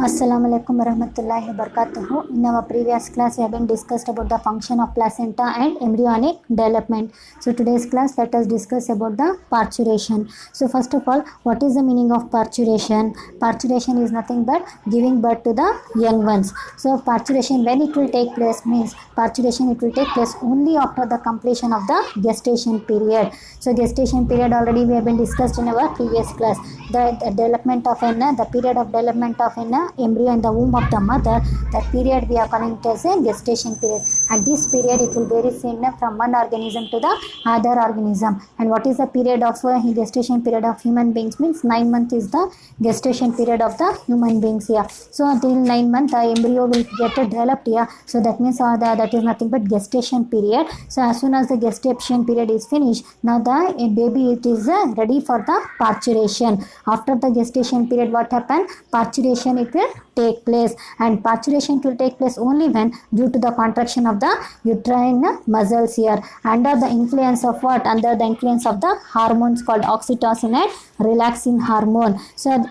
Assalamu alaikum warahmatullahi wabarakatuh. In our previous class, we have been discussed about the function of placenta and embryonic development. So today's class, let us discuss about the parturition. So first of all, what is the meaning of parturition? Parturition is nothing but giving birth to the young ones. So parturition, when it will take place, means parturition it will take place only after the completion of the gestation period. So gestation period already we have been discussed in our previous class. The development of the period of development of an embryo in the womb of the mother, that period we are calling it as a gestation period, and this period it will vary from one organism to the other organism. And what is the period of gestation period of human beings? Means 9 months is the gestation period of the human beings here. So until 9 months the embryo will get developed here. So that means that is nothing but gestation period. So as soon as the gestation period is finished, now the baby it is ready for the parturition. After the gestation period, what happen? Parturition it will take place, and parturition will take place only when due to the contraction of the uterine muscles here, under the influence of what? Under the influence of the hormones called oxytocin and relaxin hormone. So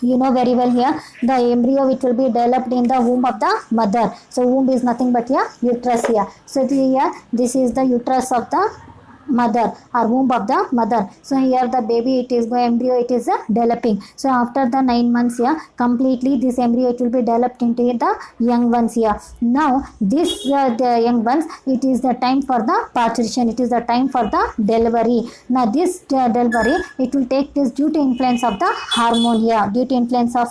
you know very well here, the embryo which will be developed in the womb of the mother. So womb is nothing but here uterus here. So here this is the uterus of the mother or womb of the mother. So here the baby it is the embryo it is developing. So after the 9 months here, completely this embryo it will be developed into the young ones here. Now this the young ones, it is the time for the parturition, it is the time for the delivery. Now this delivery it will take place due to influence of the hormone here, due to influence of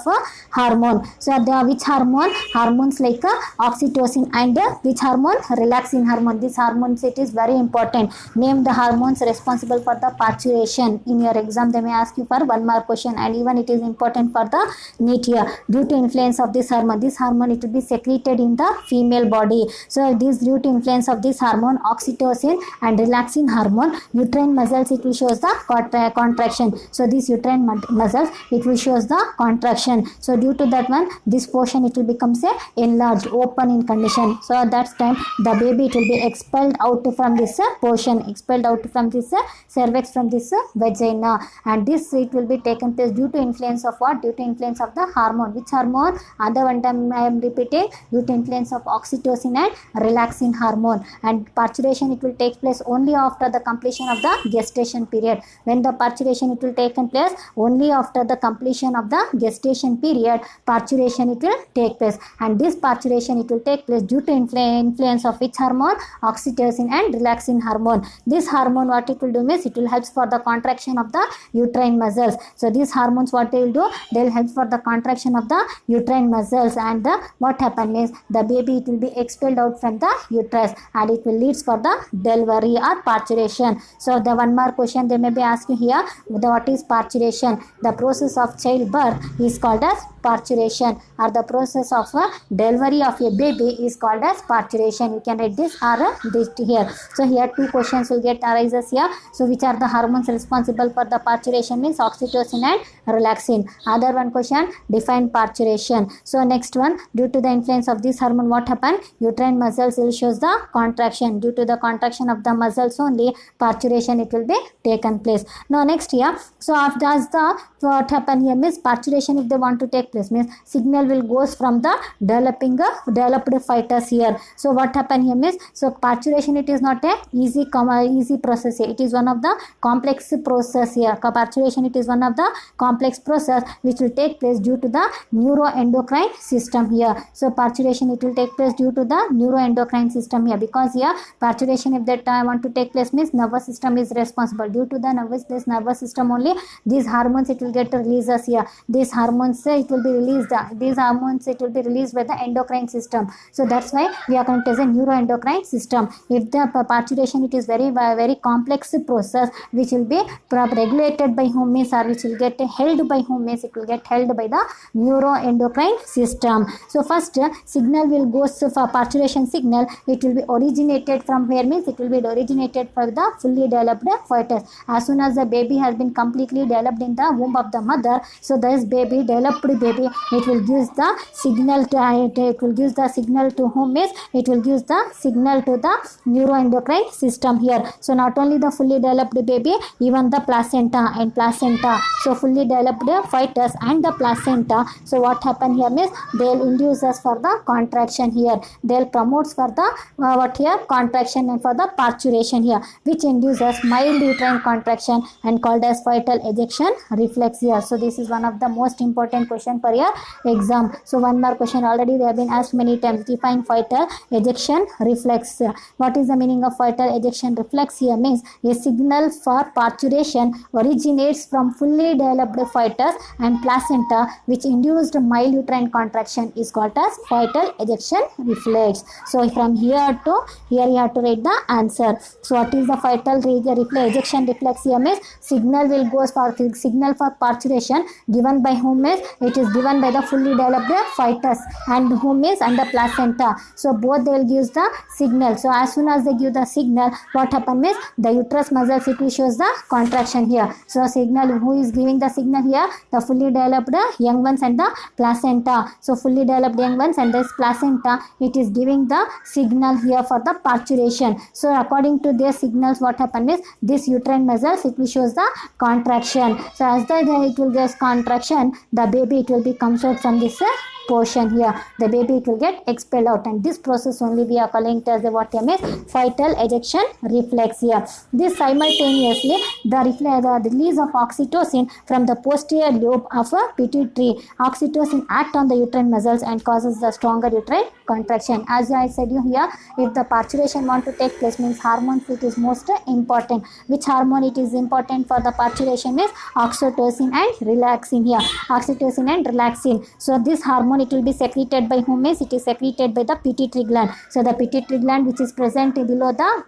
hormone. So the which hormone? Hormones like oxytocin and which hormone? Relaxin hormone. This hormones it is very important. Name the hormones responsible for the parturition. In your exam they may ask you for 1 mark question, and even it is important for the NEET here. Due to influence of this hormone it will be secreted in the female body. So this due to influence of this hormone oxytocin and relaxin hormone, uterine muscles it will shows the contraction. So this uterine muscles it will shows the contraction. So due to that one, this portion it will become say enlarged, open in condition. So at that time the baby it will be expelled out from this portion, expelled out from this cervix, from this vagina, and this it will be taken place due to influence of what? Due to influence of the hormone. Which hormone? Other one time I am repeating, due to influence of oxytocin and relaxin hormone. And parturition it will take place only after the completion of the gestation period. When the parturition it will take place? Only after the completion of the gestation period, parturition it will take place. And this parturition it will take place due to influence of which hormone? Oxytocin and relaxin hormone. This hormone what it will do means it will help for the contraction of the uterine muscles. So these hormones what they will do? They will help for the contraction of the uterine muscles, and what happen is the baby it will be expelled out from the uterus, and it will leads for the delivery or parturition. So the 1 mark question they may be asking here, what is parturition? The process of childbirth is called as parturition, or the process of delivery of a baby is called as parturition. You can write this or this here. So here 2 questions will get arises here. So which are the hormones responsible for the parturition? Means oxytocin and relaxin. Other one question, define parturition. So next one, due to the influence of this hormone what happen? Uterine muscles will shows the contraction. Due to the contraction of the muscles only, parturition it will be taken place. Now next here, so after the what happen here means parturition if they want to take place means signal will goes from the developed fetus here. So what happen here means, so parturition it is not a easy process here. It is one of the complex process here. Parturition it is one of the complex process which will take place due to the neuroendocrine system here. So parturition it will take place due to the neuroendocrine system here, because here parturition if that want to take place means nervous system is responsible. Due to the nervous system only these hormones it will get released here. These hormones it will be released. These hormones it will be released by the endocrine system. So that's why we are called as a neuroendocrine system. If the parturition it is very complex process which will be regulated by whom means, or which will get held by whom means it will get held by the neuroendocrine system. So first signal will go for parturition signal, it will be originated from where means it will be originated from the fully developed fetus. As soon as the baby has been completely developed in the womb of the mother, so this developed baby it will give the signal to it will give the signal to whom means it will give the signal to the neuroendocrine system here. So not only the fully developed baby, even the placenta and placenta. So fully developed fetus and the placenta. So what happen here means they'll induce us for the contraction here. They'll promote for the what here contraction and for the parturition here, which induces mild uterine contraction and called as fetal ejection reflex here. So this is one of the most important question for your exam. So one more question already they have been asked many times. Define fetal ejection reflex. What is the meaning of fetal ejection reflex here means a signal for parturition originates from fully developed fetus and placenta which induced mild uterine contraction is called as fetal ejection reflex. So from here to here you have to write the answer. So what is the fetal ejection reflex here means signal will go for signal for parturition given by whom is it is given by the fully developed fetus and whom is and the placenta. So both they will give the signal. So as soon as they give the signal, what happens is the uterus muscle it shows the contraction here. So signal, who is giving the signal here? The fully developed young ones and the placenta. So fully developed young ones and this placenta, it is giving the signal here for the parturition. So according to their signals, what happens is this uterine muscles it will shows the contraction. So as the it will get contraction, the baby it will be comes out from this portion here. The baby it will get expelled out, and this process only we are calling it as the what name is fetal ejection reflex here. This simultaneously the release of oxytocin from the posterior lobe of a pituitary. Oxytocin act on the uterine muscles and causes the stronger uterine contraction. As I said you here, if the parturition want to take place means hormones it is most important. Which hormone it is important for the parturition is oxytocin and relaxin here. Oxytocin and relaxin. So this hormone it will be secreted by whom is it is secreted by the pituitary gland. So the pituitary gland which is present below the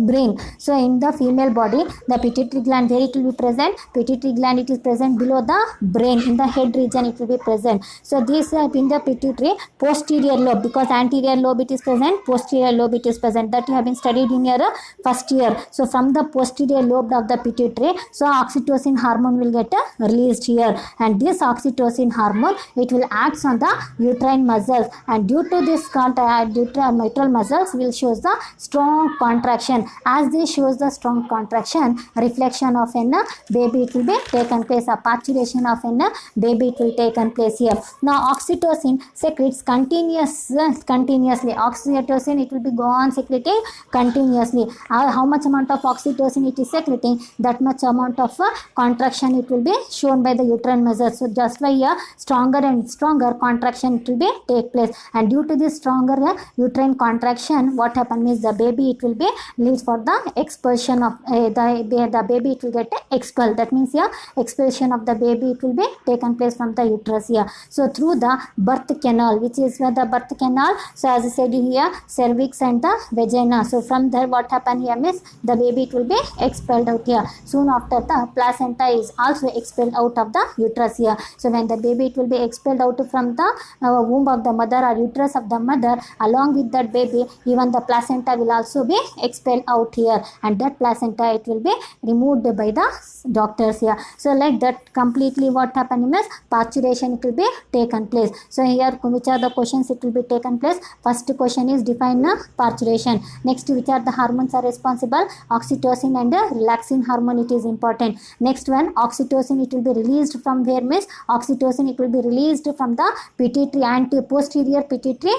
brain. So in the female body, the pituitary gland where it will be present? Pituitary gland it is present below the brain. In the head region it will be present. So this in the pituitary posterior lobe, because anterior lobe it is present, posterior lobe it is present. That you have been studied in your first year. So from the posterior lobe of the pituitary, so oxytocin hormone will get released here, and this oxytocin hormone it will act on the uterine muscles, and due to this mitral muscles will shows the strong contraction. As this shows the strong contraction, reflection of a baby it will be taken place. A parturition of a baby it will taken place here. Now oxytocin secretes continuously. Oxytocin it will be go on secreting continuously. How much amount of oxytocin it is secreting, that much amount of contraction it will be shown by the uterine muscles. So just by a stronger and stronger contraction it will be take place, and due to this stronger uterine contraction, what happens is the baby it will be leads for the expulsion of the baby it will get expelled. That means here expulsion of the baby it will be taken place from the uterus here. So through the birth canal, which is where the birth canal, so as I said here, cervix and the vagina. So from there what happen here means the baby it will be expelled out here. Soon after the placenta is also expelled out of the uterus here. So when the baby it will be expelled out from the womb of the mother or uterus of the mother, along with that baby even the placenta will also be expelled out here, and that placenta it will be removed by the doctors here. So like that completely what happened is parturition it will be taken place. So here which are the questions it will be taken place? First question is define parturition. Next, which are the hormones are responsible? Oxytocin and relaxin hormone it is important. Next one, oxytocin it will be released from where means oxytocin it will be released from the pituitary and posterior pituitary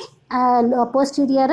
posterior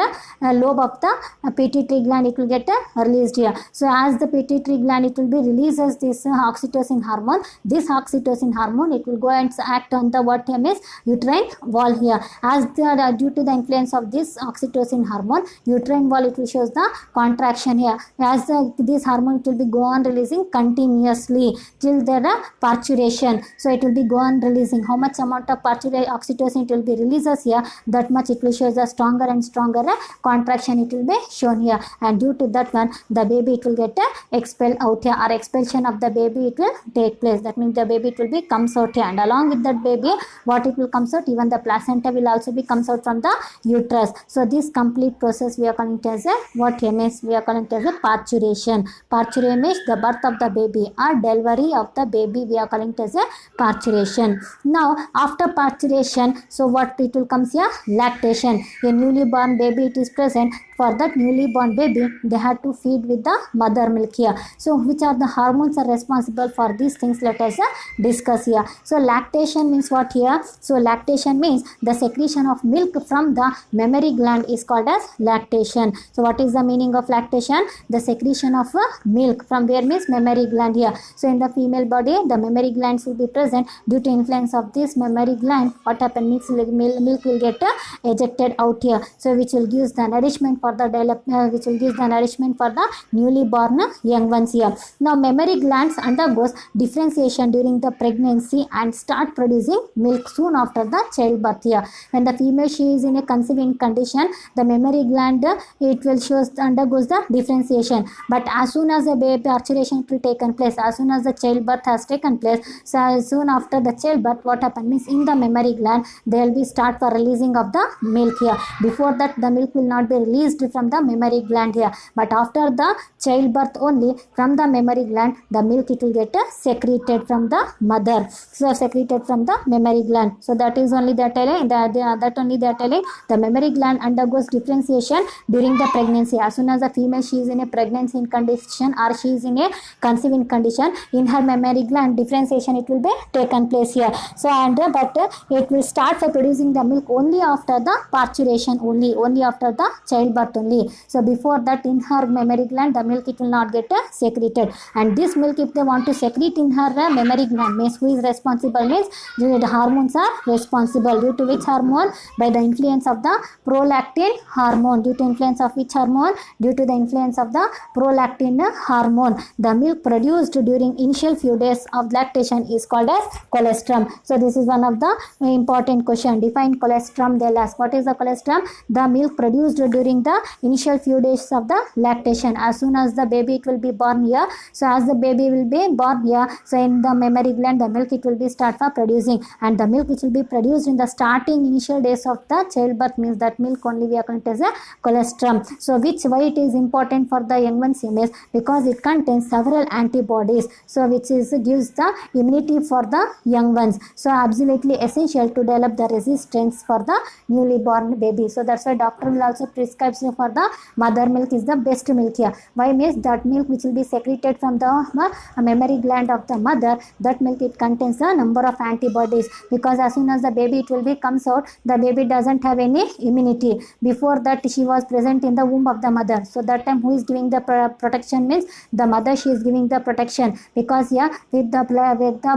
lobe of the pituitary gland it will get released here. So as the pituitary gland it will be releases this oxytocin hormone. This oxytocin hormone it will go and act on the what term is uterine wall here. As the due to the influence of this oxytocin hormone, uterine wall it will shows the contraction here. As this hormone it will be go on releasing continuously till the parturition. So it will be go on releasing. How much amount of oxytocin it will be releases here, that much it will show the stronger and stronger contraction it will be shown here, and due to that one the baby it will get expelled out here, or expulsion of the baby it will take place. That means the baby it will be comes out here, and along with that baby what it will comes out, even the placenta will also be comes out from the uterus. So this complete process we are calling it as a what means we are calling it as a parturition. Parturition means the birth of the baby or delivery of the baby, we are calling it as a parturition. Now after parturition, so what it will comes here? Lactation. A newly born baby it is present for that newly born baby they had to feed with the mother milk here. So which are the hormones are responsible for these things, let us discuss here. So lactation means what here? So lactation means the secretion of milk from the mammary gland is called as lactation. So what is the meaning of lactation? The secretion of milk from where means mammary gland here. So in the female body the mammary glands will be present. Due to influence of this mammary gland, what happens means milk will get ejected out here, so which will give the nourishment for the nourishment for the newly born young ones here. Now mammary glands undergoes differentiation during the pregnancy and start producing milk soon after the childbirth here. When the female she is in a conceiving condition, the mammary gland it will undergoes the differentiation, but as soon as the baby parturition will taken place, as soon as the childbirth has taken place, so soon after the childbirth what happens means in the mammary gland there will be start for releasing of the milk here. Before that the milk will not be released from the mammary gland here, but after the childbirth only from the mammary gland the milk it will get secreted from the mother, so secreted from the mammary gland. So that is only they are telling that only they are telling the mammary gland undergoes differentiation during the pregnancy. As soon as the female she is in a pregnancy condition or she is in a conceiving condition, in her mammary gland differentiation it will be taken place here. So and but it will start for producing the milk only after the parturition, only after the childbirth only. So before that in her mammary gland the milk it will not get secreted, and this milk if they want to secrete in her mammary gland means who is responsible means the hormones are responsible. Due to which hormone? By the influence of the prolactin hormone. Due to influence of which hormone? Due to the influence of the prolactin hormone, the milk produced during initial few days of lactation is called as colostrum. So this is one of the important question. Define colostrum. They'll ask what is the colostrum? The milk produced during the initial few days of the lactation. As soon as the baby it will be born here, so as the baby will be born here, so in the mammary gland the milk it will be start for producing, and the milk which will be produced in the starting initial days of the childbirth means that milk only we are calling as a colostrum. So why it is important for the young ones is because it contains several antibodies, so which is gives the immunity for the young ones. So absolutely essential to develop the resistance for the newly born baby. So that's why doctor will also prescribe for the mother milk is the best milk here. Why means that milk which will be secreted from the mammary gland of the mother, that milk it contains a number of antibodies, because as soon as the baby it will be comes out, the baby doesn't have any immunity. Before that she was present in the womb of the mother, so that time who is giving the protection means the mother she is giving the protection, because here with the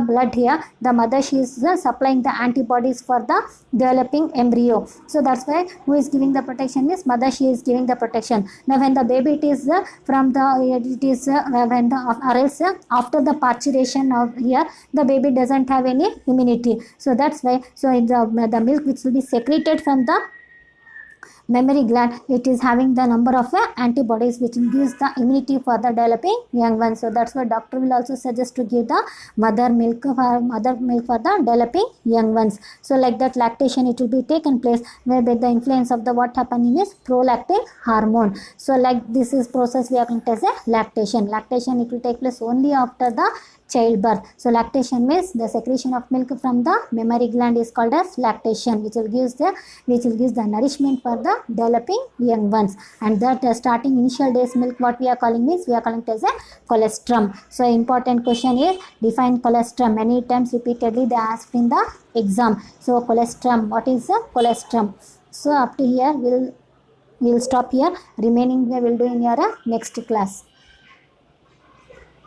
blood here the mother she is supplying the antibodies for the developing embryo. So that's why who is giving the protection means mother she is giving the protection. Now when the baby it is from the it is when the or else after the parturition of here the baby doesn't have any immunity. So that's why so the milk which will be secreted from the mammary gland it is having the number of antibodies which gives the immunity for the developing young ones. So that's why doctor will also suggest to give the mother milk for the developing young ones. So like that lactation it will be taken place where by the influence of the what happening is prolactin hormone. So like this is process we are going to say lactation. Lactation it will take place only after the childbirth. So lactation means the secretion of milk from the mammary gland is called as lactation, which will give the nourishment for the developing young ones. And that starting initial days milk what we are calling means we are calling it as a colostrum. So important question is define colostrum. Many times repeatedly they asked in the exam. So colostrum, what is a colostrum? So up to here we'll stop here. Remaining we will do in your next class.